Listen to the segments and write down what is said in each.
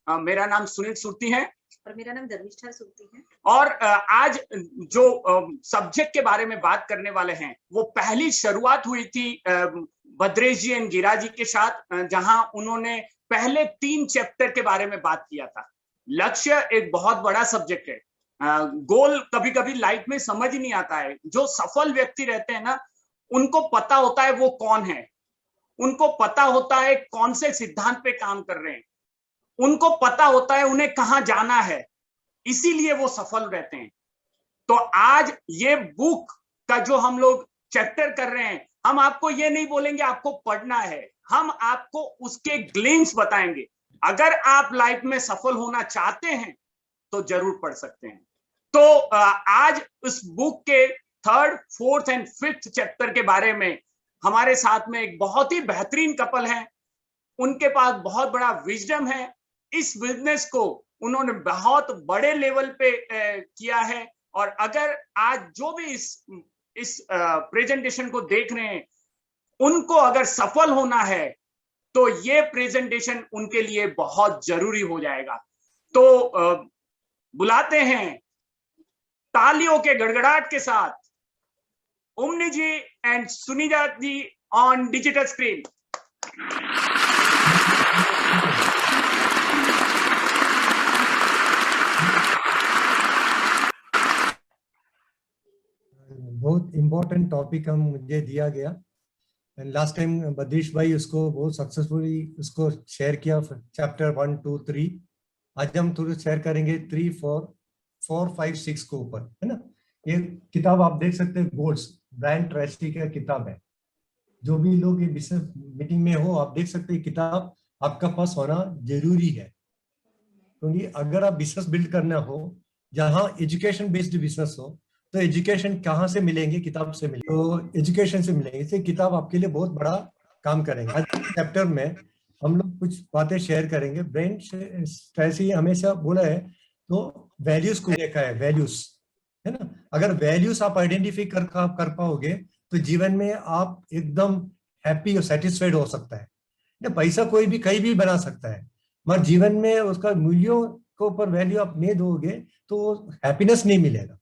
मेरा नाम सुनील सुरती है और मेरा नाम धर्मिष्ठा सुरती है। और आज जो सब्जेक्ट के बारे में बात करने वाले हैं वो पहली शुरुआत हुई थी भद्रेश जी एंड गिरा जी के साथ, जहां उन्होंने पहले 3 चैप्टर के बारे में बात किया था। लक्ष्य एक बहुत बड़ा सब्जेक्ट है। गोल कभी कभी लाइफ में समझ ही नहीं आता है। जो सफल व्यक्ति रहते हैं ना, उनको पता होता है वो कौन है, उनको पता होता है कौन से सिद्धांत पे काम कर रहे हैं, उनको पता होता है उन्हें कहां जाना है, इसीलिए वो सफल रहते हैं। तो आज ये बुक का जो हम लोग चैप्टर कर रहे हैं, हम आपको ये नहीं बोलेंगे आपको पढ़ना है, हम आपको उसके ग्लिम्स बताएंगे। अगर आप लाइफ में सफल होना चाहते हैं तो जरूर पढ़ सकते हैं। तो आज उस बुक के 3rd, 4th and 5th chapter के बारे में हमारे साथ में एक बहुत ही बेहतरीन कपल है। उनके पास बहुत बड़ा विजडम है। इस बिजनेस को उन्होंने बहुत बड़े लेवल पे किया है। और अगर आज जो भी इस प्रेजेंटेशन को देख रहे हैं, उनको अगर सफल होना है तो ये प्रेजेंटेशन उनके लिए बहुत जरूरी हो जाएगा। तो बुलाते हैं तालियों के गड़गड़ाहट के साथ Omni ji and Sunita ji on digital screen. बहुत इम्पोर्टेंट टॉपिक हम मुझे दिया गया। एंड लास्ट टाइम बद्रीश भाई उसको बहुत सक्सेसफुली उसको शेयर किया, चैप्टर 1, 2, 3। आज हम थोड़ा शेयर करेंगे 3, 4, 5, 6 के ऊपर, है ना। ये किताब आप देख सकते हैं, गोल्स ब्रायन ट्रेसी का किताब है। जो भी लोग ये बिजनेस मीटिंग में हो, आप देख सकते हैं किताब आपका पास होना जरूरी है। क्योंकि अगर आप बिजनेस बिल्ड करना हो, जहाँ एजुकेशन बेस्ड बिजनेस हो, तो एजुकेशन कहाँ से मिलेंगे? किताब से मिलेंगे, तो एजुकेशन से मिलेंगे। इसलिए किताब आपके लिए बहुत बड़ा काम करेंगे। आज चैप्टर में हम लोग कुछ बातें शेयर करेंगे। ब्रायन ट्रेसी हमेशा बोला है, तो वैल्यूज को देखा है, वैल्यूज, है ना। अगर वैल्यूज आप आइडेंटिफाई कर पाओगे तो जीवन में आप एकदम हैप्पी और सेटिस्फाइड हो सकता है। पैसा कोई भी कहीं भी बना सकता है, मगर जीवन में उसका मूल्यों के ऊपर वैल्यू आप नहीं दोगे तो हैप्पीनेस नहीं मिलेगा।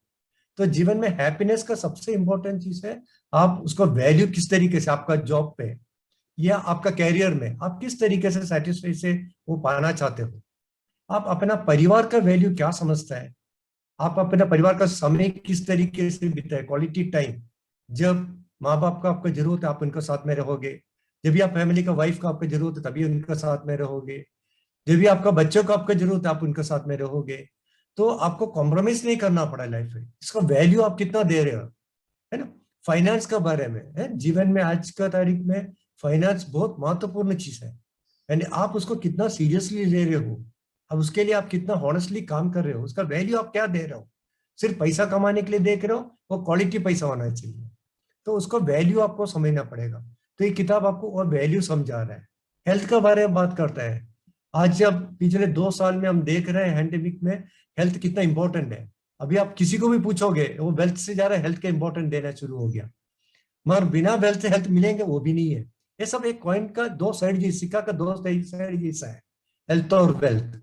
तो जीवन में हैप्पीनेस का सबसे इंपॉर्टेंट चीज है, आप उसको वैल्यू किस तरीके से, आपका जॉब पे या आपका कैरियर में आप किस तरीके से सेटिस्फाई से वो पाना चाहते हो। आप अपना परिवार का वैल्यू क्या समझता है, आप अपना परिवार का समय किस तरीके से बिताए, क्वालिटी टाइम। जब माँ बाप का आपको जरूरत है आप उनके साथ में रहोगे, जब भी आप फैमिली का वाइफ का आपको जरूरत है तभी उनके साथ में रहोगे, जब भी आपका बच्चों को आपको जरूरत है आप उनके साथ में रहोगे। तो आपको कॉम्प्रोमाइज नहीं करना पड़ा लाइफ में। इसका वैल्यू आप कितना दे रहे हो, है ना। फाइनेंस का बारे में है, जीवन में आज का तारीख में फाइनेंस बहुत महत्वपूर्ण चीज है। यानी आप उसको कितना सीरियसली ले रहे हो, अब उसके लिए आप कितना हॉनेस्टली काम कर रहे हो, उसका वैल्यू आप क्या दे रहे हो। सिर्फ पैसा कमाने के लिए देख रहे हो, वो क्वालिटी पैसा होना चाहिए, तो उसको वैल्यू आपको समझना पड़ेगा। तो ये किताब आपको और वैल्यू समझा रहा है। हेल्थ का बारे में बात करता है। आज जब पिछले 2 साल में हम देख रहे हैं हैंडेमिक में हेल्थ कितना इंपॉर्टेंट है। अभी आप किसी को भी पूछोगे, वो वेल्थ से ज्यादा हेल्थ का इंपॉर्टेंट देना शुरू हो गया, मगर बिना वेल्थ से हेल्थ मिलेंगे वो भी नहीं है। ये सब एक कॉइन का 2 साइड, सिक्का का 2 साइड जैसा है, हेल्थ और वेल्थ।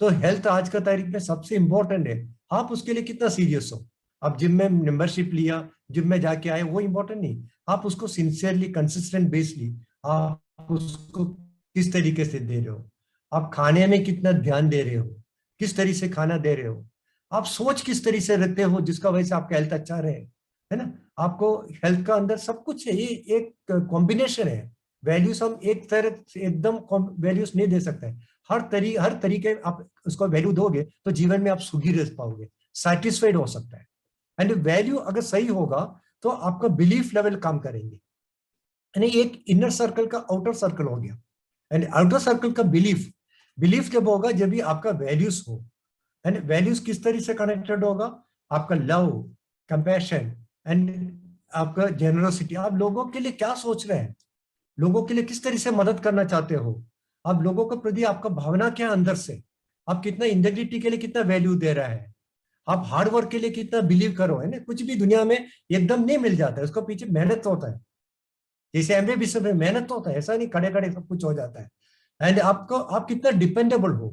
तो हेल्थ आज का तारीख में सबसे इंपॉर्टेंट है। आप उसके लिए कितना सीरियस हो। आप जिम में मेंबरशिप लिया, जिम में जाके आए, वो इंपॉर्टेंट नहीं। आप उसको सिंसियरली कंसिस्टेंट बेसली आप उसको किस तरीके से दे रहे हो, आप खाने में कितना ध्यान दे रहे हो, किस तरीके से खाना दे रहे हो, आप सोच किस तरीके से रखते हो जिसका वजह से आपका हेल्थ अच्छा रहे, है ना। आपको हेल्थ का अंदर सब कुछ है, ये एक कॉम्बिनेशन है। वैल्यूज हम एक तरह से एकदम वैल्यूज नहीं दे सकते। हर तरीके आप उसको वैल्यू दोगे तो जीवन में आप सुखी रह पाओगे, सेटिस्फाइड हो सकता है। एंड वैल्यू अगर सही होगा तो आपका बिलीफ लेवल काम करेंगे। यानी एक इनर सर्कल का आउटर सर्कल हो गया, एंड आउटर सर्कल का बिलीफ जब होगा जब भी आपका वैल्यूज हो। एंड वैल्यूज किस तरह से कनेक्टेड होगा, आपका लव, कंपैशन एंड आपका जेनरोसिटी। आप लोगों के लिए क्या सोच रहे हैं, लोगों के लिए किस तरह से मदद करना चाहते हो, आप लोगों के प्रति आपका भावना क्या अंदर से, आप कितना इंटेग्रिटी के लिए कितना वैल्यू दे रहा है, आप हार्ड वर्क के लिए कितना बिलीव करो, है ना। कुछ भी दुनिया में एकदम नहीं मिल जाता है, उसको पीछे मेहनत होता है। जैसे एमबीबीएस में मेहनत तो होता है, ऐसा नहीं खड़े खड़े सब कुछ हो जाता है। एंड आपको आप कितना डिपेंडेबल हो,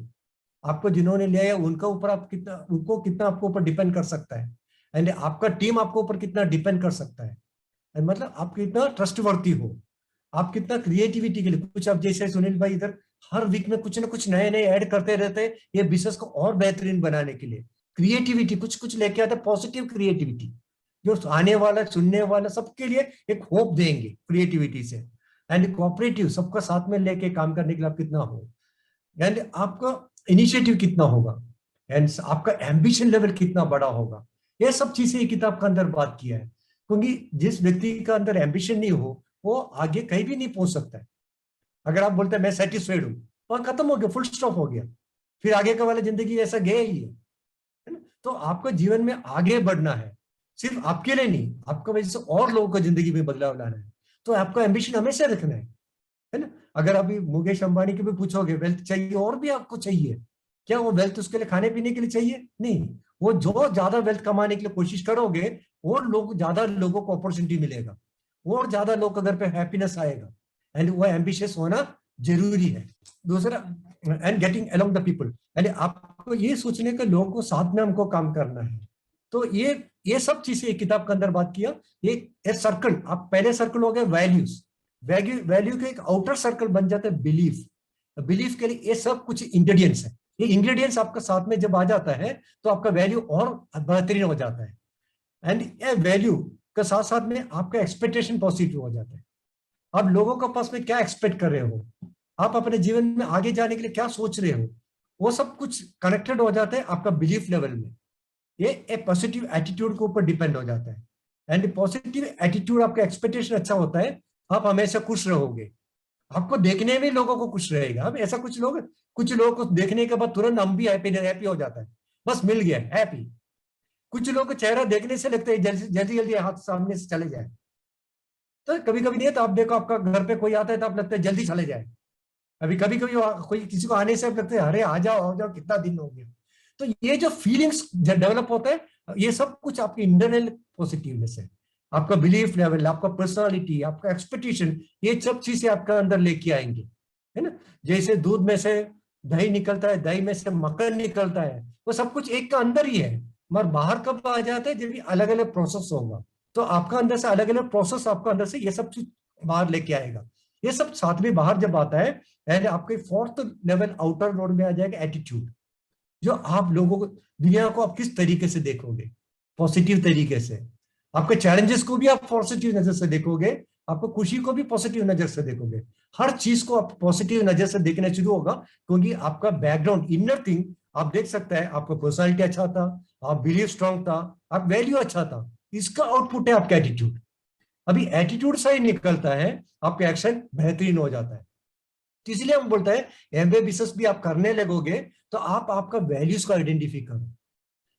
आपको जिन्होंने लिया है उनका ऊपर आप कितना, उनको कितना आपको ऊपर डिपेंड कर सकता है, एंड आपका टीम आपको ऊपर कितना डिपेंड कर सकता है, मतलब आप कितना ट्रस्टवर्दी हो, आप कितना क्रिएटिविटी के लिए कुछ, अब जैसे सुनील भाई इधर हर वीक में कुछ ना कुछ नए नए ऐड करते रहते हैं, ये बिजनेस को और बेहतरीन बनाने के लिए क्रिएटिविटी कुछ कुछ लेके आते, पॉजिटिव क्रिएटिविटी जो आने वाला सुनने वाला सबके लिए एक होप देंगे क्रिएटिविटी से, एंड कोऑपरेटिव सबका साथ में लेके काम करने के लिए आप कितना हो, एंड आपका इनिशिएटिव कितना होगा, एंड आपका एम्बिशन लेवल कितना बड़ा होगा, ये सब चीजें किताब के अंदर बात किया है। क्योंकि जिस व्यक्ति का अंदर एम्बिशन नहीं हो वो आगे कहीं भी नहीं पहुंच सकता है। अगर आप बोलते हैं मैं सेटिस्फाइड हूं, वहां खत्म हो गया, फुल स्टॉप हो गया, फिर आगे का वाला जिंदगी ऐसा गया ही है ना। तो आपको जीवन में आगे बढ़ना है, सिर्फ आपके लिए नहीं, आपको वजह से और लोगों को जिंदगी में बदलाव लाना है, तो आपको एम्बिशन हमेशा रखना है ना। अगर अभी मुकेश अंबानी के भी पूछोगे वेल्थ चाहिए और भी आपको चाहिए, क्या वो वेल्थ उसके लिए खाने पीने के लिए चाहिए? नहीं, वो जो ज्यादा वेल्थ कमाने के लिए कोशिश करोगे और लोग ज्यादा लोगों को अपॉर्चुनिटी मिलेगा और ज्यादा लोग अगर पे हैप्पीनेस आएगा, एंड वो एम्बिशियस होना जरूरी है। दूसरा, and getting along the people, यानी आपको ये सोचने के लोगों को साथ में हमको काम करना है। तो ये सब चीजें किताब के अंदर बात किया। ये सर्कल, आप पहले सर्कल हो गए वैल्यूज, वैल्यू के एक आउटर सर्कल बन जाता है बिलीफ, बिलीफ के लिए ये सब कुछ इंग्रेडिएंट्स है, ये इंग्रेडिएंट्स आपका साथ में जब आ जाता है तो आपका वैल्यू और बेहतरीन हो जाता है, एंड ये वैल्यू के साथ साथ में आपका एक्सपेक्टेशन पॉजिटिव हो जाता है। आप लोगों के पास में क्या एक्सपेक्ट कर रहे हो, आप अपने जीवन में आगे जाने के लिए क्या सोच रहे हो, वो सब कुछ कनेक्टेड हो जाता है आपका बिलीफ लेवल में। ये एक पॉजिटिव एटीट्यूड के ऊपर डिपेंड हो जाता है, एंड पॉजिटिव एटीट्यूड आपका एक्सपेक्टेशन अच्छा होता है, आप हमेशा खुश रहोगे, आपको देखने में लोगों को खुश रहेगा। अब ऐसा कुछ लोगों को देखने के बाद तुरंत हम भी हैप्पी हो जाता है, बस मिल गया हैप्पी। कुछ लोगों को चेहरा देखने से लगता है जल्दी जल्दी हाथ सामने से चले जाए, तो कभी कभी नहीं है तो आप देखो आपका घर पे कोई आता है तो आप लगता है जल्दी चले जाए, अभी कभी कभी कोई किसी को आने से आप लगता है अरे आ जाओ कितना दिन हो गया। तो ये जो फीलिंग्स डेवलप होता है, ये सब कुछ आपकी इंटरनल पॉजिटिवनेस है, आपका बिलीफ लेवल, आपका पर्सनालिटी, आपका एक्सपेक्टेशन, ये सब चीजें आपका अंदर लेके आएंगे, है ना। जैसे दूध में से दही निकलता है, दही में से मक्खन निकलता है, वो सब कुछ एक का अंदर ही है, मगर बाहर कब आ जाता है जब अलग अलग प्रोसेस होगा। तो आपका अंदर से अलग अलग प्रोसेस आपका अंदर से ये सब चीज बाहर लेके आएगा। ये सब साथ में बाहर जब आता है, एंड आपके फोर्थ लेवल आउटर रोड में आ जाएगा एटीट्यूड, जो आप लोगों को, दुनिया को आप किस तरीके से देखोगे, पॉजिटिव तरीके से, आपके चैलेंजेस को भी आप पॉजिटिव नजर से देखोगे, आपको खुशी को भी पॉजिटिव नजर से देखोगे, हर चीज को आप पॉजिटिव नजर से देखना शुरू होगा, क्योंकि आपका बैकग्राउंड इनर थिंग आप देख सकते हैं, आपका पर्सनालिटी अच्छा था, आप बिलीव स्ट्रांग था, आप वैल्यू अच्छा था, इसका आउटपुट है आपका एटीट्यूड। अभी एटीट्यूड सही निकलता है, आपका एक्शन बेहतरीन हो जाता है। तो इसलिए हम बोलते हैं एमबीए बिजनेस भी आप करने लगोगे तो आप आपका वैल्यूज को आइडेंटिफाई करो,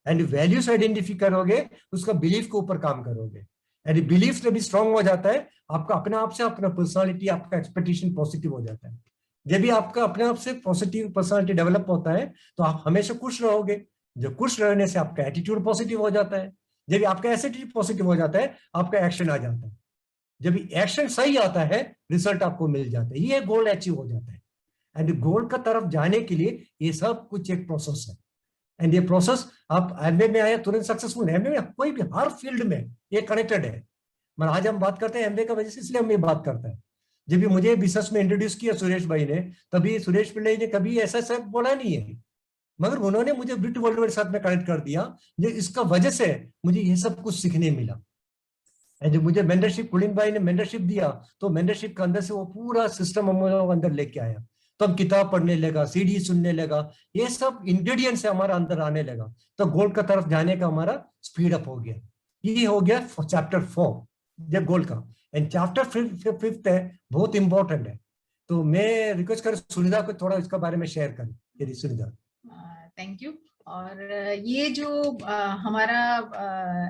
एंड वैल्यूज आइडेंटिफाई करोगे, उसका बिलीफ के ऊपर काम करोगे, एंड बिलीफ से भी स्ट्रांग हो जाता है, आपका अपने आप से अपना पर्सनालिटी, आपका एक्सपेक्टेशन पॉजिटिव हो जाता है। जब भी आपका अपने आप से पॉजिटिव पर्सनालिटी डेवलप होता है तो आप हमेशा खुश रहोगे, जो खुश रहने से आपका एटीट्यूड पॉजिटिव हो जाता है, जब आपका एटीट्यूड पॉजिटिव हो जाता है आपका एक्शन आ जाता है, जब एक्शन सही आता है रिजल्ट आपको मिल जाता है, ये गोल अचीव हो जाता है। एंड गोल का तरफ जाने के लिए ये सब कुछ एक प्रोसेस है, एंड ये प्रोसेस आप एमबीए में आए तुरंत सक्सेसफुल, एमबीए में कोई भी हर फील्ड में ये कनेक्टेड है। मगर आज हम बात करते हैं एमबीए का वजह से, इसलिए हम ये बात करते हैं। जब भी मुझे बिजनेस में इंट्रोड्यूस किया सुरेश भाई ने, तभी सुरेश पिल्लई ने कभी ऐसा सब बोला नहीं है, मगर उन्होंने मुझे ब्रिट वर्ल्ड के साथ में कनेक्ट कर दिया, इसका वजह से मुझे ये सब कुछ सीखने मिला। एंड जब मुझे मेंटरशिप कुलीन भाई ने मेंटरशिप दिया, तो मेंटरशिप के अंदर से वो पूरा सिस्टम हम लोग अंदर लेके आया, तो हम किताब पढ़ने लगा, सीडी सुनने लगा, ये सब इंग्रेडिएंट्स हमारा अंदर आने लगा, तो गोल का तरफ जाने का हमारा स्पीड अप हो गया। ये हो गया चैप्टर 4 जब गोल का, एंड चैप्टर 5 है बहुत इंपॉर्टेंट है। तो मैं रिक्वेस्ट कर सुनिधा को थोड़ा इसका बारे में शेयर करें, यदि सुनिधा। Thank you. और ये जो हमारा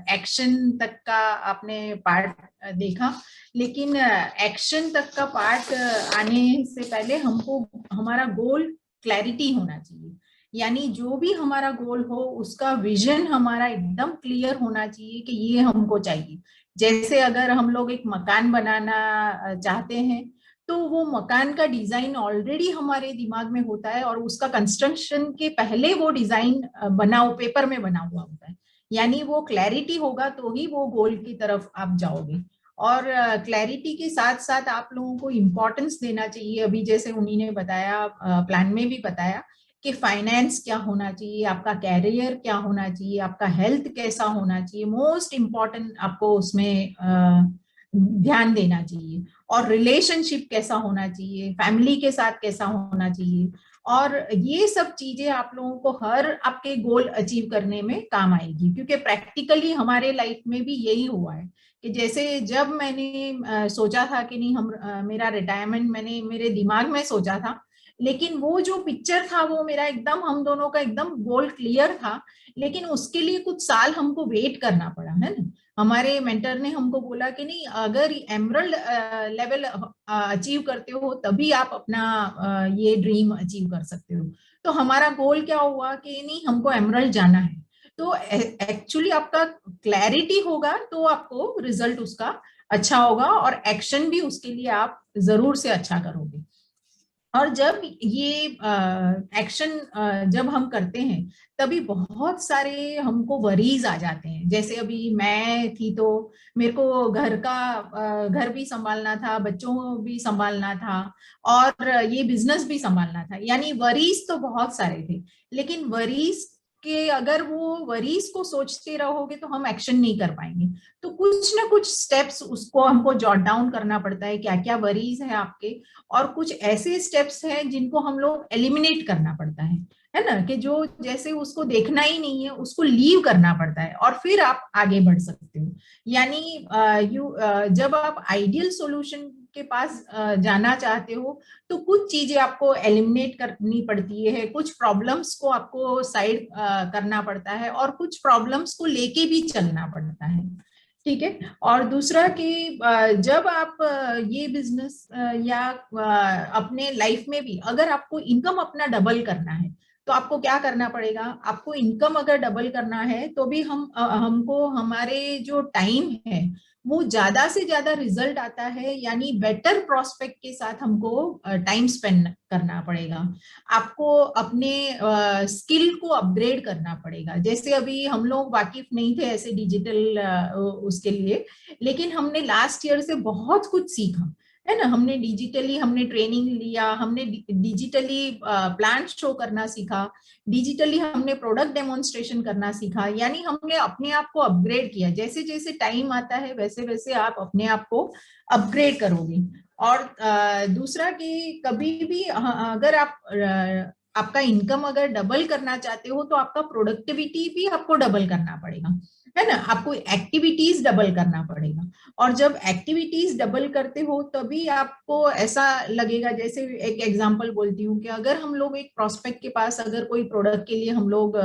एक्शन तक का आपने पार्ट देखा, लेकिन एक्शन तक का पार्ट आने से पहले हमको हमारा गोल क्लैरिटी होना चाहिए, यानी जो भी हमारा गोल हो उसका विजन हमारा एकदम क्लियर होना चाहिए कि ये हमको चाहिए। जैसे अगर हम लोग एक मकान बनाना चाहते हैं तो वो मकान का डिजाइन ऑलरेडी हमारे दिमाग में होता है और उसका कंस्ट्रक्शन के पहले वो डिजाइन पेपर में बना हुआ होता है। यानी वो क्लैरिटी होगा तो ही वो गोल की तरफ आप जाओगे। और क्लैरिटी के साथ साथ आप लोगों को इम्पोर्टेंस देना चाहिए। अभी जैसे उन्हीं ने बताया, प्लान में भी बताया कि फाइनेंस क्या होना चाहिए, आपका कैरियर क्या होना चाहिए, आपका हेल्थ कैसा होना चाहिए, मोस्ट इम्पॉर्टेंट आपको उसमें ध्यान देना चाहिए। और रिलेशनशिप कैसा होना चाहिए, फैमिली के साथ कैसा होना चाहिए। और ये सब चीजें आप लोगों को हर आपके गोल अचीव करने में काम आएगी, क्योंकि प्रैक्टिकली हमारे लाइफ में भी यही हुआ है कि जैसे जब मैंने सोचा था कि नहीं मेरा रिटायरमेंट मैंने मेरे दिमाग में सोचा था, लेकिन वो जो पिक्चर था वो मेरा एकदम, हम दोनों का एकदम गोल क्लियर था, लेकिन उसके लिए कुछ साल हमको वेट करना पड़ा, है ना। हमारे मेंटर ने हमको बोला कि नहीं, अगर एमरल्ड लेवल अचीव करते हो तभी आप अपना ये ड्रीम अचीव कर सकते हो। तो हमारा गोल क्या हुआ कि नहीं, हमको एमरल्ड जाना है। तो एक्चुअली आपका क्लैरिटी होगा तो आपको रिजल्ट उसका अच्छा होगा और एक्शन भी उसके लिए आप जरूर से अच्छा करोगे। और जब ये एक्शन जब हम करते हैं तभी बहुत सारे हमको वरीज आ जाते हैं। जैसे अभी मैं थी तो मेरे को घर भी संभालना था, बच्चों को भी संभालना था और ये बिजनेस भी संभालना था, यानी वरीज तो बहुत सारे थे। लेकिन वरीज के अगर वो वरीज को सोचते रहोगे तो हम एक्शन नहीं कर पाएंगे। तो कुछ ना कुछ स्टेप्स उसको हमको जॉट डाउन करना पड़ता है, क्या क्या वरीज है आपके, और कुछ ऐसे स्टेप्स हैं जिनको हम लोग एलिमिनेट करना पड़ता है ना, कि जो जैसे उसको देखना ही नहीं है, उसको लीव करना पड़ता है और फिर आप आगे बढ़ सकते हो। यानी जब आप आइडियल सॉल्यूशन के पास जाना चाहते हो तो कुछ चीजें आपको एलिमिनेट करनी पड़ती है, कुछ प्रॉब्लम्स को आपको साइड करना पड़ता है और कुछ प्रॉब्लम्स को लेके भी चलना पड़ता है। ठीक है। और दूसरा कि जब आप ये बिजनेस या अपने लाइफ में भी अगर आपको इनकम अपना डबल करना है तो आपको क्या करना पड़ेगा, आपको इनकम अगर डबल करना है तो भी हमको हमारे जो टाइम है वो ज्यादा से ज्यादा रिजल्ट आता है, यानी बेटर प्रोस्पेक्ट के साथ हमको टाइम स्पेंड करना पड़ेगा। आपको अपने स्किल को अपग्रेड करना पड़ेगा। जैसे अभी हम लोग वाकिफ नहीं थे ऐसे डिजिटल उसके लिए, लेकिन हमने लास्ट ईयर से बहुत कुछ सीखा, है ना। हमने डिजिटली ट्रेनिंग लिया, हमने डिजिटली प्लांट शो करना सीखा, डिजिटली हमने प्रोडक्ट डेमोन्स्ट्रेशन करना सीखा, यानी हमने अपने आप को अपग्रेड किया। जैसे जैसे टाइम आता है वैसे वैसे आप अपने आप को अपग्रेड करोगे। और दूसरा कि कभी भी अगर आपका इनकम अगर डबल करना चाहते हो तो आपका प्रोडक्टिविटी भी आपको डबल करना पड़ेगा, है ना। आपको एक्टिविटीज डबल करना पड़ेगा। और जब एक्टिविटीज डबल करते हो तभी आपको ऐसा लगेगा, जैसे एक एग्जांपल बोलती हूँ कि अगर हम लोग एक प्रोस्पेक्ट के पास अगर कोई प्रोडक्ट के लिए हम लोग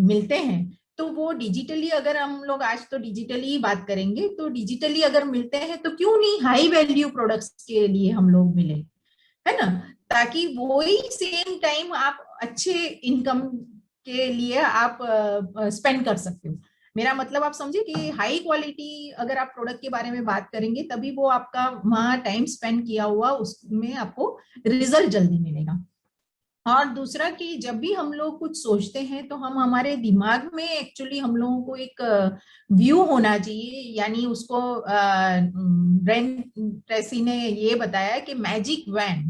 मिलते हैं तो वो डिजिटली, अगर हम लोग आज तो डिजिटली ही बात करेंगे, तो डिजिटली अगर मिलते हैं तो क्यों नहीं हाई वैल्यू प्रोडक्ट्स के लिए हम लोग मिले, है ना, ताकि वो ही सेम टाइम आप अच्छे इनकम के लिए आप स्पेंड कर सकते हो। मेरा मतलब आप समझे कि हाई क्वालिटी अगर आप प्रोडक्ट के बारे में बात करेंगे तभी वो आपका वहां टाइम स्पेंड किया हुआ उसमें आपको रिजल्ट जल्दी मिलेगा। और दूसरा कि जब भी हम लोग कुछ सोचते हैं तो हम हमारे दिमाग में एक्चुअली हम लोगों को एक व्यू होना चाहिए, यानी उसको ब्रेन ट्रेसी ने ये बताया कि मैजिक वैन,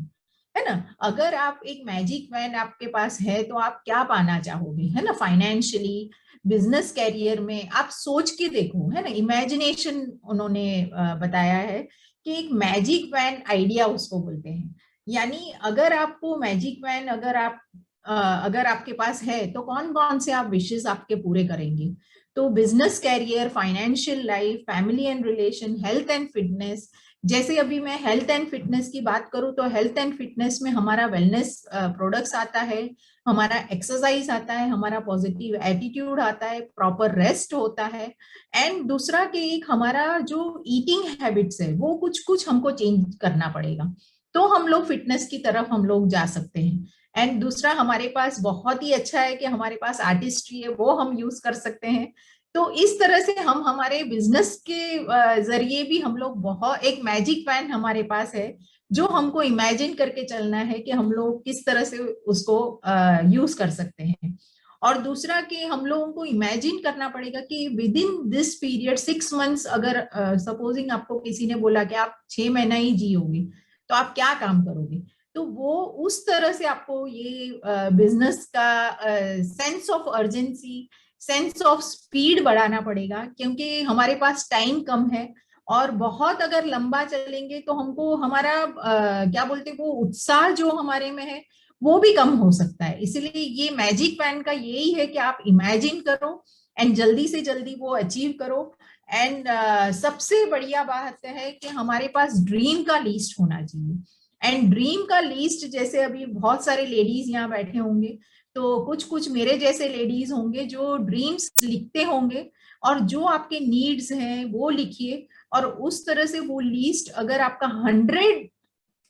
है ना। अगर आप एक मैजिक वैन आपके पास है तो आप क्या पाना चाहोगे, है ना। फाइनेंशियली, बिजनेस कैरियर में आप सोच के देखो, है ना। इमेजिनेशन उन्होंने बताया है कि एक मैजिक वैन आइडिया उसको बोलते हैं। यानी अगर आपको मैजिक वैन अगर आपके पास है तो कौन कौन से आप विशेस आपके पूरे करेंगे। तो business career, financial life, family and relation, health and fitness. जैसे अभी मैं हेल्थ एंड फिटनेस की बात करूं तो हेल्थ एंड फिटनेस में हमारा वेलनेस प्रोडक्ट्स आता है, हमारा एक्सरसाइज आता है, हमारा पॉजिटिव एटीट्यूड आता है, प्रॉपर रेस्ट होता है। एंड दूसरा कि एक हमारा जो ईटिंग हैबिट्स है वो कुछ कुछ हमको चेंज करना पड़ेगा, तो हम लोग फिटनेस की तरफ हम लोग जा सकते हैं। एंड दूसरा हमारे पास बहुत ही अच्छा है कि हमारे पास आर्टिस्ट्री है, वो हम यूज कर सकते हैं। तो इस तरह से हम हमारे बिजनेस के जरिए भी हम लोग बहुत, एक मैजिक पैन हमारे पास है जो हमको इमेजिन करके चलना है कि हम लोग किस तरह से उसको यूज कर सकते हैं। और दूसरा कि हम लोगों को इमेजिन करना पड़ेगा कि with in this period 6 months, अगर सपोजिंग आपको किसी ने बोला कि आप 6 महीना ही जियोगे तो आप क्या काम करोगे, तो वो उस तरह से आपको ये बिजनेस का sense of urgency, sense of speed बढ़ाना पड़ेगा, क्योंकि हमारे पास टाइम कम है। और बहुत अगर लंबा चलेंगे तो हमको हमारा क्या बोलते वो उत्साह जो हमारे में है वो भी कम हो सकता है। इसलिए ये मैजिक पैन का यही है कि आप इमेजिन करो एंड जल्दी से जल्दी वो अचीव करो। एंड सबसे बढ़िया बात है कि हमारे पास ड्रीम का लिस्ट होना चाहिए। एंड ड्रीम का लिस्ट, जैसे अभी बहुत सारे लेडीज यहाँ बैठे होंगे, तो कुछ कुछ मेरे जैसे लेडीज होंगे जो ड्रीम्स लिखते होंगे, और जो आपके नीड्स हैं वो लिखिए। और उस तरह से वो लिस्ट अगर आपका 100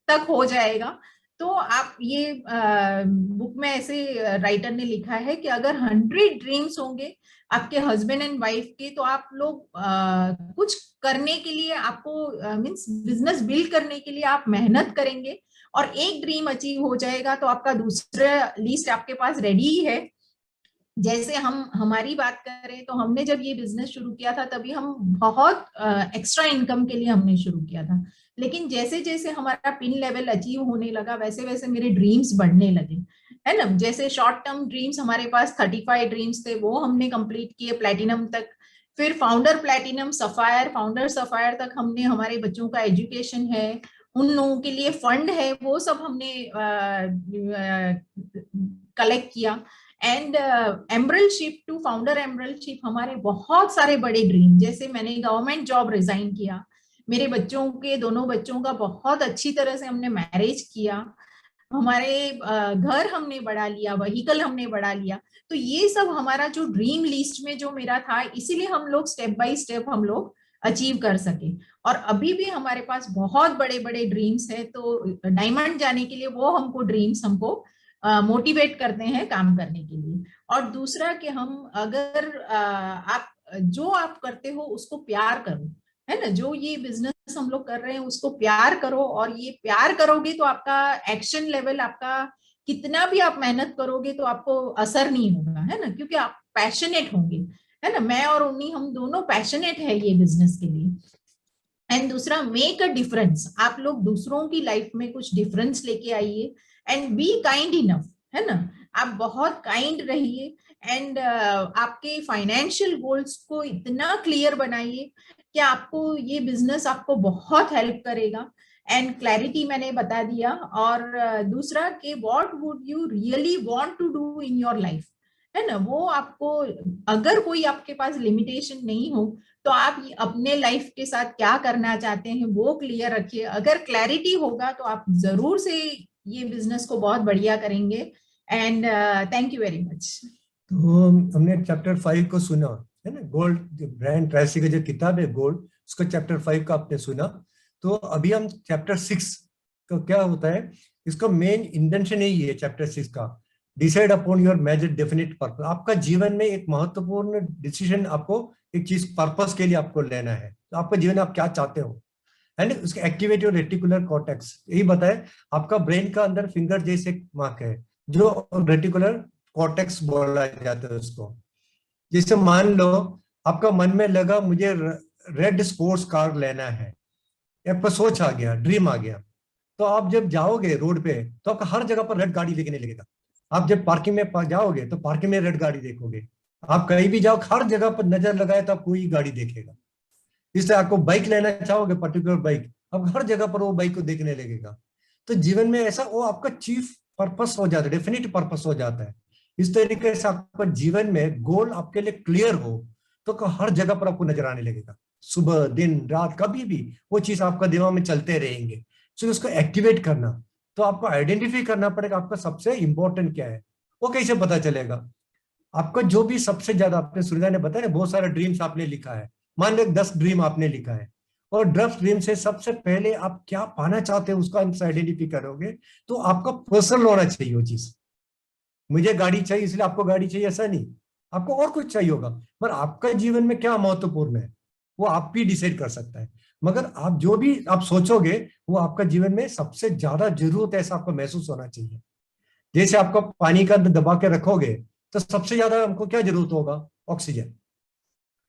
तक हो जाएगा तो आप ये बुक में ऐसे राइटर ने लिखा है कि अगर 100 ड्रीम्स होंगे आपके हस्बैंड एंड वाइफ के, तो आप लोग कुछ करने के लिए, आपको मीन्स बिजनेस बिल्ड करने के लिए आप मेहनत करेंगे, और एक ड्रीम अचीव हो जाएगा तो आपका दूसरा लिस्ट आपके पास रेडी है। जैसे हम हमारी बात करें तो हमने जब ये बिजनेस शुरू किया था तभी हम बहुत एक्स्ट्रा इनकम के लिए हमने शुरू किया था, लेकिन जैसे जैसे हमारा पिन लेवल अचीव होने लगा वैसे वैसे मेरे ड्रीम्स बढ़ने लगे, है ना। जैसे शॉर्ट टर्म ड्रीम्स हमारे पास 35 ड्रीम्स थे, वो हमने कंप्लीट किए प्लेटिनम तक। फिर founder platinum, sapphire, founder sapphire तक हमने, हमारे बच्चों का एजुकेशन है, उन लोगों के लिए फंड है, वो सब हमने कलेक्ट किया। एंड एमरल्डशिप टू फाउंडर एमरल्डशिप, हमारे बहुत सारे बड़े ड्रीम, जैसे मैंने गवर्नमेंट जॉब रिजाइन किया, मेरे बच्चों के, दोनों बच्चों का बहुत अच्छी तरह से हमने मैरिज किया, हमारे घर हमने बढ़ा लिया, व्हीकल हमने बढ़ा लिया। तो ये सब हमारा जो ड्रीम लिस्ट में जो मेरा था, इसीलिए हम लोग स्टेप बाय स्टेप हम लोग अचीव कर सके। और अभी भी हमारे पास बहुत बड़े बड़े ड्रीम्स है, तो डायमंड जाने के लिए वो हमको ड्रीम्स हमको मोटिवेट करते हैं काम करने के लिए। और दूसरा कि हम अगर आप जो आप करते हो उसको प्यार करो, है ना। जो ये बिजनेस हम लोग कर रहे हैं उसको प्यार करो, और ये प्यार करोगे तो आपका एक्शन लेवल, आपका कितना भी आप मेहनत करोगे तो आपको असर नहीं होगा, है ना, क्योंकि आप पैशनेट होंगे, है ना। मैं और उन्नी हम दोनों पैशनेट है ये बिजनेस के लिए। एंड दूसरा, मेक अ डिफरेंस, आप लोग दूसरों की लाइफ में कुछ डिफरेंस लेके आइए। एंड बी काइंड इनफ, है ना, आप बहुत काइंड रहिए। एंड आपके फाइनेंशियल गोल्स को इतना क्लियर बनाइए कि आपको ये बिजनेस आपको बहुत हेल्प करेगा। एंड क्लैरिटी मैंने बता दिया। और दूसरा कि what would you really want to do in your life, है ना, वो आपको, अगर कोई आपके पास लिमिटेशन नहीं हो तो आप अपने लाइफ के साथ क्या करना चाहते हैं वो क्लियर रखिए। अगर क्लैरिटी होगा तो आप जरूर से ये बिजनेस को बहुत बढ़िया करेंगे। And thank you very much. तो हमने चैप्टर 5 को सुना, है ना, गोल्ड, ब्रायन ट्रेसी का जो किताब है गोल्ड, उसका चैप्टर 5 का आपने सुना। तो अभी हम चैप्टर 6 का क्या होता है, इसका मेन इंटेंशन यही है चैप्टर 6 का, decide upon your major definite purpose. आपका जीवन में एक महत्वपूर्ण डिसीजन आपको एक चीज पर्पस के लिए आपको लेना है। तो आपका जीवन में आप क्या चाहते हो, है ना, उसके एक्टिवेट योर रेटिकुलर कॉर्टेक्स, यही बताए। आपका ब्रेन का अंदर फिंगर जैसे मार्क है जो रेटिकुलर कॉर्टेक्स बोला जाता है उसको। जैसे मान लो आपका मन में लगा मुझे रेड स्पोर्ट्स कार लेना है, आपका सोच आ गया, ड्रीम आ गया, तो आप जब जाओगे रोड पे तो आपका हर जगह पर रेड गाड़ी लेने लगेगा। आप जब पार्किंग में जाओगे तो पार्किंग में रेड गाड़ी देखोगे, आप कहीं भी जाओ हर जगह पर नजर लगाए तो आप कोई गाड़ी देखेगा। इसलिए आपको बाइक लेना चाहोगे, पर्टिकुलर बाइक, आप हर जगह पर वो बाइक को देखने लगेगा। तो जीवन में ऐसा वो आपका चीफ पर्पस हो जाता है, डेफिनेट पर्पस हो जाता है। इस तरीके से आपका जीवन में गोल आपके लिए क्लियर हो तो हर जगह पर आपको नजर आने लगेगा, सुबह दिन रात कभी भी वो चीज आपका दिमाग में चलते रहेंगे। तो उसको एक्टिवेट करना, तो आपको आइडेंटिफाई करना पड़ेगा आपका सबसे इंपॉर्टेंट क्या है। वो कैसे पता चलेगा, आपका जो भी सबसे ज्यादा, आपने सुनीता ने बताया ना बहुत सारा ड्रीम्स आपने लिखा है, मान लो 10 ड्रीम आपने लिखा है, और 10 ड्रीम से सबसे पहले आप क्या पाना चाहते हैं उसका आइडेंटिफाई करोगे। तो आपका पर्सनल होना चाहिए वो चीज, मुझे गाड़ी चाहिए इसलिए आपको गाड़ी चाहिए ऐसा नहीं, आपको और कुछ चाहिए होगा, पर आपका जीवन में क्या महत्वपूर्ण है वो आप भी डिसाइड कर सकता है। मगर आप जो भी आप सोचोगे वो आपका जीवन में सबसे ज्यादा जरूरत है, ऐसा आपको महसूस होना चाहिए। जैसे आपको पानी का दबा के रखोगे तो सबसे ज्यादा हमको क्या जरूरत होगा, ऑक्सीजन,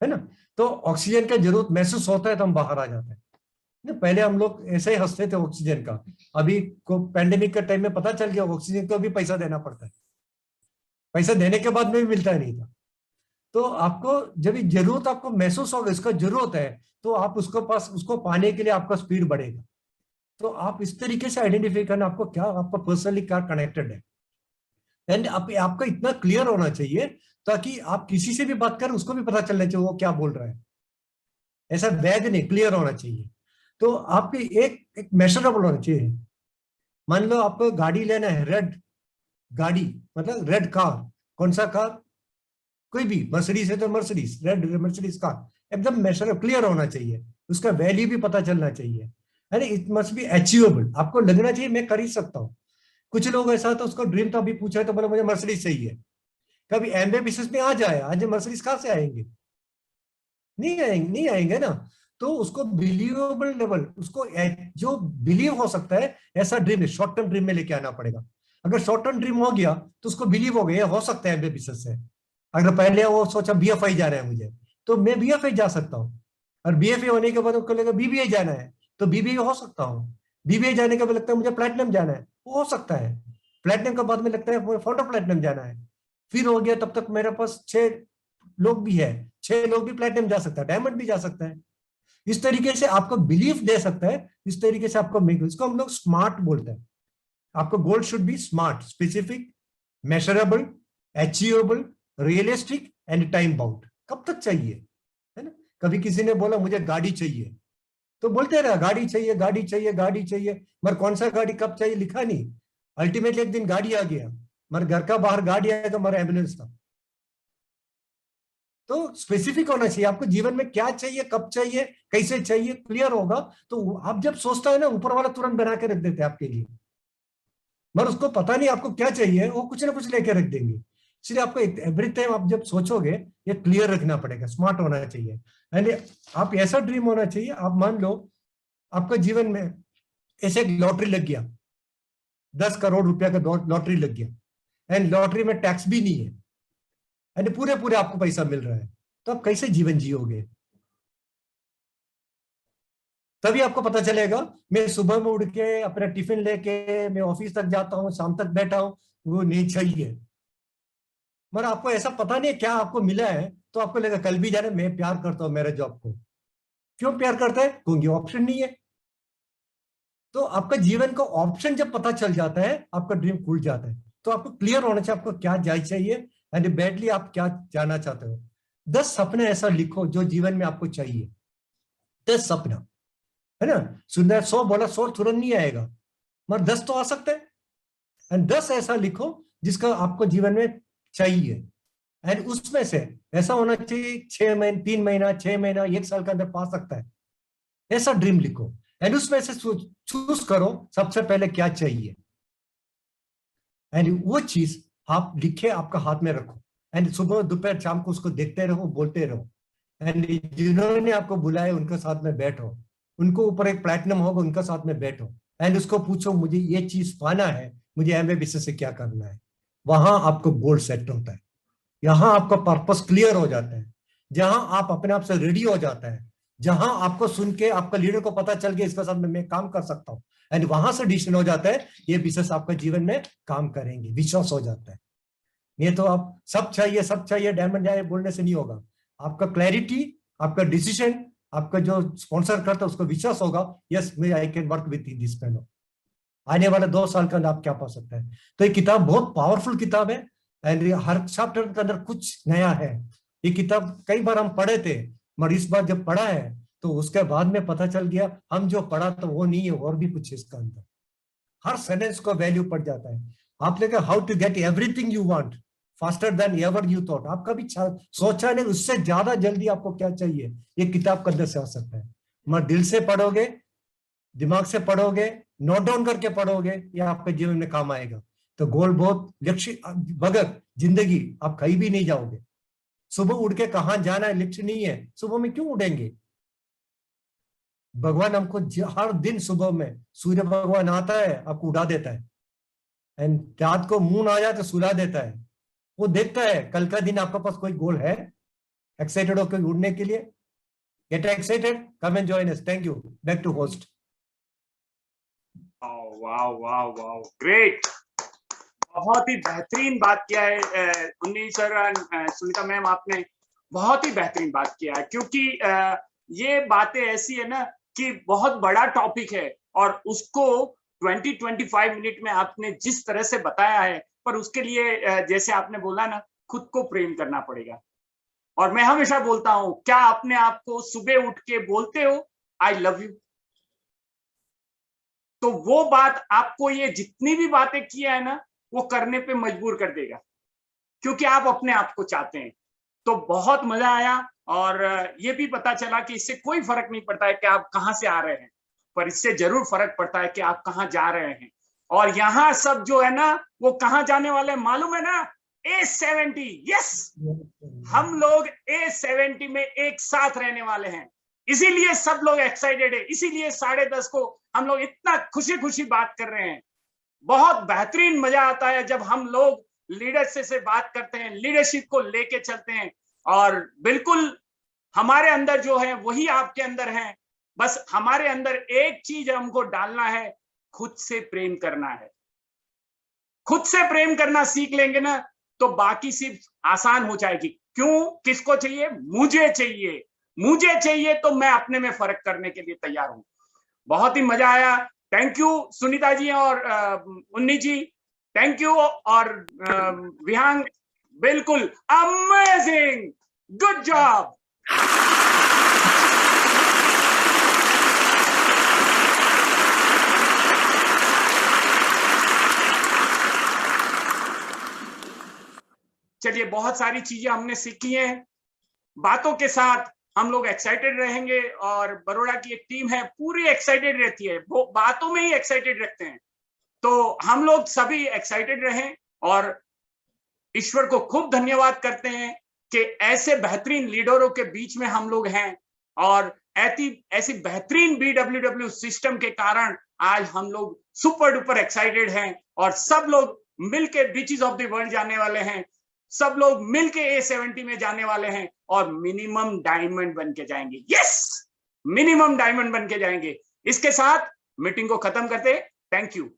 है ना। तो ऑक्सीजन का जरूरत महसूस होता है तो हम बाहर आ जाते हैं ना। पहले हम लोग ऐसे ही हंसते थे ऑक्सीजन का, अभी को पैंडेमिक के टाइम में पता चल गया ऑक्सीजन को भी पैसा देना पड़ता है, पैसा देने के बाद में भी मिलता नहीं था। तो आपको जब ये जरूरत आपको महसूस होगा इसका जरूरत है, तो आप उसको पास उसको पाने के लिए आपका स्पीड बढ़ेगा। तो आप इस तरीके से आइडेंटिफाई करना आपको क्या आपका पर्सनली क्या कनेक्टेड है, एंड आपका इतना क्लियर होना चाहिए ताकि आप किसी से भी बात करें उसको भी पता चलना चाहिए वो क्या बोल रहा है। ऐसा वैग नहीं, क्लियर होना चाहिए। तो आपकी एक मेजरेबल होना चाहिए। मान लो आपको गाड़ी लेना है, रेड गाड़ी मतलब रेड कार, कौन सा कार, कोई भी, मर्सिडीज है तो मर्सिडीज, रेड मर्सिडीज कार एकदम मेजरेबल क्लियर होना चाहिए, उसका वैल्यू भी पता चलना चाहिए। अरे इट मस्ट बी अचीवेबल, आपको लगना चाहिए मैं कर ही सकता हूँ। कुछ लोग ऐसा था उसको ड्रीम था, अभी पूछा तो बोला मुझे मर्सिडीज चाहिए। कभी एमबे बिजनेस में आ जाए, आज मर्सिडीज कहां से आएंगे, नहीं आएंगे ना। तो उसको बिलीवेबल लेवल, उसको जो बिलीव हो सकता है ऐसा ड्रीम, शॉर्ट टर्म ड्रीम में लेके आना पड़ेगा। अगर शॉर्ट टर्म ड्रीम हो गया तो उसको बिलीव हो गया हो सकता है एमबे बिजनेस से। अगर पहले वो सोचा बीएफआई जाना है मुझे, तो मैं बीएफआई जा सकता हूँ, और बीएफआई होने के बाद उसको लगा बीबीए जाना है तो बीबीए हो सकता हूँ। बीबीए जाने के बाद लगता है मुझे प्लैटिनम जाना है, वो हो सकता है। प्लैटिनम के बाद में लगता है मुझे फाउंडर प्लैटिनम जाना है, फिर हो गया, तब तक मेरे पास 6 लोग भी है, 6 लोग भी प्लैटिनम जा सकता है, डायमंड भी जा सकता है। इस तरीके से आपको बिलीफ दे सकता है, इस तरीके से आपको इसको हम लोग स्मार्ट बोलते हैं। आपको goal should be smart, specific, measurable, achievable, realistic and time bound. कब तक चाहिए, है ना। कभी किसी ने बोला मुझे गाड़ी चाहिए, तो बोलते रहा गाड़ी चाहिए गाड़ी चाहिए गाड़ी चाहिए, मगर कौन सा गाड़ी कब चाहिए लिखा नहीं। अल्टीमेटली एक दिन गाड़ी आ गया, मगर घर का बाहर गाड़ी आया तो हमारा एम्बुलेंस था। तो स्पेसिफिक होना चाहिए आपको जीवन में क्या चाहिए, कब चाहिए, कैसे चाहिए, क्लियर होगा तो आप जब सोचता है ना ऊपर वाला तुरंत बना के रख देते हैं आपके लिए। मगर उसको पता नहीं आपको क्या चाहिए, वो कुछ ना कुछ लेके रख देंगे। इसलिए आपको एवरी टाइम आप जब सोचोगे ये क्लियर रखना पड़ेगा, स्मार्ट होना चाहिए। एंड आप ऐसा ड्रीम होना चाहिए, आप मान लो आपका जीवन में ऐसे एक लॉटरी लग गया, 10 करोड़ रुपया का लॉटरी लग गया, एंड लॉटरी में टैक्स भी नहीं है, एंड पूरे पूरे आपको पैसा मिल रहा है, तो आप कैसे जीवन जियोगे। तभी आपको पता चलेगा मैं सुबह में उठ के अपना टिफिन लेके मैं ऑफिस तक जाता हूँ, शाम तक बैठा हूँ, वो नहीं चाहिए। मगर आपको ऐसा पता नहीं क्या आपको मिला है, तो आपको लगेगा कल भी जाना, मैं प्यार करता हूँ मेरे जॉब को। क्यों प्यार करता है, क्योंकि ऑप्शन नहीं है। तो आपका जीवन का ऑप्शन जब पता चल जाता है आपका ड्रीम खुल जाता है। तो आपको क्लियर होना चाहिए आपको क्या चाहिए, एंड बैडली आप क्या जाना चाहते हो। 10 सपने ऐसा लिखो जो जीवन में आपको चाहिए, 10 सपना, है ना। सुंदर 100 बोला, 100 तुरंत नहीं आएगा, मगर 10 तो आ सकते हैं। एंड 10 ऐसा लिखो जिसका आपको जीवन में चाहिए, एंड उसमें से ऐसा होना चाहिए 6 महीने, 3 महीना, 6 महीना, 1 साल के अंदर पा सकता है, ऐसा ड्रीम लिखो। एंड उसमें से चूज करो सबसे पहले क्या चाहिए, एंड वो चीज आप लिखे आपका हाथ में रखो, एंड सुबह दोपहर शाम को उसको देखते रहो, बोलते रहो। एंड जिन्होंने आपको बुलाया उनके साथ में बैठो, उनको ऊपर एक प्लैटिनम होगा उनका साथ में बैठो, एंड उसको पूछो मुझे ये चीज पाना है, मुझे एमबीए बिजनेस से क्या करना है। वहां आपको गोल सेट होता है, यहाँ आपका पर्पस क्लियर हो जाता है, जहां आप अपने आप से रेडी हो जाता है, जहां आपको सुन के आपका लीडर को पता चल गया इसके साथ में मैं काम कर सकता हूँ, एंड वहां से डिसीजन हो जाता है ये बिजनेस आपका जीवन में काम करेंगे, विश्वास हो जाता है। ये तो आप सब चाहिए डायमंड जाए बोलने से नहीं होगा। आपका क्लैरिटी, आपका डिसीजन, आपका जो स्पॉन्सर करता है उसको विश्वास होगा, यस मैं I can work with this fellow. आने वाले 2 साल के अंदर आप क्या पा सकते हैं। तो ये किताब बहुत पावरफुल किताब है, एंड हर चैप्टर के अंदर कुछ नया है। ये किताब कई बार हम पढ़े थे, मगर इस बार जब पढ़ा है तो उसके बाद में पता चल गया हम जो पढ़ा तो वो नहीं है, और भी कुछ है इसका अंदर। हर सेंटेंस को वैल्यू पड़ जाता है। आप लेकर how to get everything you want faster than ever you thought, आप कभी सोचा नहीं उससे ज्यादा जल्दी आपको क्या चाहिए, ये किताब के अंदर से आ सकता है। मगर दिल से पढ़ोगे, दिमाग से पढ़ोगे, नोट डाउन करके पढ़ोगे, ये आपके जीवन में काम आएगा। तो गोल बहुत लक्ष्य बगैर जिंदगी आप कहीं भी नहीं जाओगे। सुबह उठ के कहाँ जाना है, लिफ्ट नहीं है, सुबह में क्यों उठेंगे? भगवान हमको हर दिन सुबह में सूर्य भगवान आता है, आपको उठा देता है, एंड रात को मून आ जाए तो सुला देता है। वो देखता है कल का दिन आपके पास कोई गोल है, एक्साइटेड होकर उड़ने के लिए। Get excited, come and join us. Thank you, back to host. Wow wow wow, great, बहुत ही बेहतरीन बात किया है उन्नीस सर, सुनीता मैम, आपने बहुत ही बेहतरीन बात किया है, क्योंकि ये बातें ऐसी है ना कि बहुत बड़ा टॉपिक है और उसको 20-25 मिनट में आपने जिस तरह से बताया है, पर उसके लिए जैसे आपने बोला ना, खुद को प्रेम करना पड़ेगा। और मैं हमेशा बोलता हूं, क्या अपने आप को सुबह उठ के बोलते हो आई लव यू? तो वो बात आपको ये जितनी भी बातें किया है ना, वो करने पे मजबूर कर देगा, क्योंकि आप अपने आप को चाहते हैं। तो बहुत मजा आया, और ये भी पता चला कि इससे कोई फर्क नहीं पड़ता है कि आप कहां से आ रहे हैं, पर इससे जरूर फर्क पड़ता है कि आप कहां जा रहे हैं। और यहाँ सब जो है ना, वो कहां जाने वाले मालूम है ना? A70। यस, हम लोग A70 में एक साथ रहने वाले हैं, इसीलिए सब लोग एक्साइटेड है, इसीलिए 10:30 को हम लोग इतना खुशी खुशी बात कर रहे हैं। बहुत बेहतरीन मजा आता है जब हम लोग लीडरशिप से बात करते हैं, लीडरशिप को लेके चलते हैं, और बिल्कुल हमारे अंदर जो है वही आपके अंदर है। बस हमारे अंदर एक चीज हमको डालना है, खुद से प्रेम करना है। खुद से प्रेम करना सीख लेंगे ना, तो बाकी सिर्फ आसान हो जाएगी। क्यों? किसको चाहिए? मुझे चाहिए। मुझे चाहिए तो मैं अपने में फर्क करने के लिए तैयार हूं। बहुत ही मजा आया। थैंक यू सुनीता जी और उन्नी जी, थैंक यू। और विहांग, बिल्कुल अमेजिंग, गुड जॉब। चलिए, बहुत सारी चीजें हमने सीखी हैं। बातों के साथ हम लोग एक्साइटेड रहेंगे, और बड़ौदा की एक टीम है, पूरी एक्साइटेड रहती है, वो बातों में ही एक्साइटेड रखते हैं। तो हम लोग सभी एक्साइटेड रहें, और ईश्वर को खूब धन्यवाद करते हैं कि ऐसे बेहतरीन लीडरों के बीच में हम लोग हैं, और ऐसी बेहतरीन BWW सिस्टम के कारण आज हम लोग सुपर डुपर एक्साइटेड हैं, और सब लोग मिलके बीचेस ऑफ द वर्ल्ड जाने वाले हैं, सब लोग मिलके A70 में जाने वाले हैं, और मिनिमम डायमंड बन के जाएंगे। यस, मिनिमम डायमंड बन के जाएंगे। इसके साथ मीटिंग को खत्म करते। Thank you.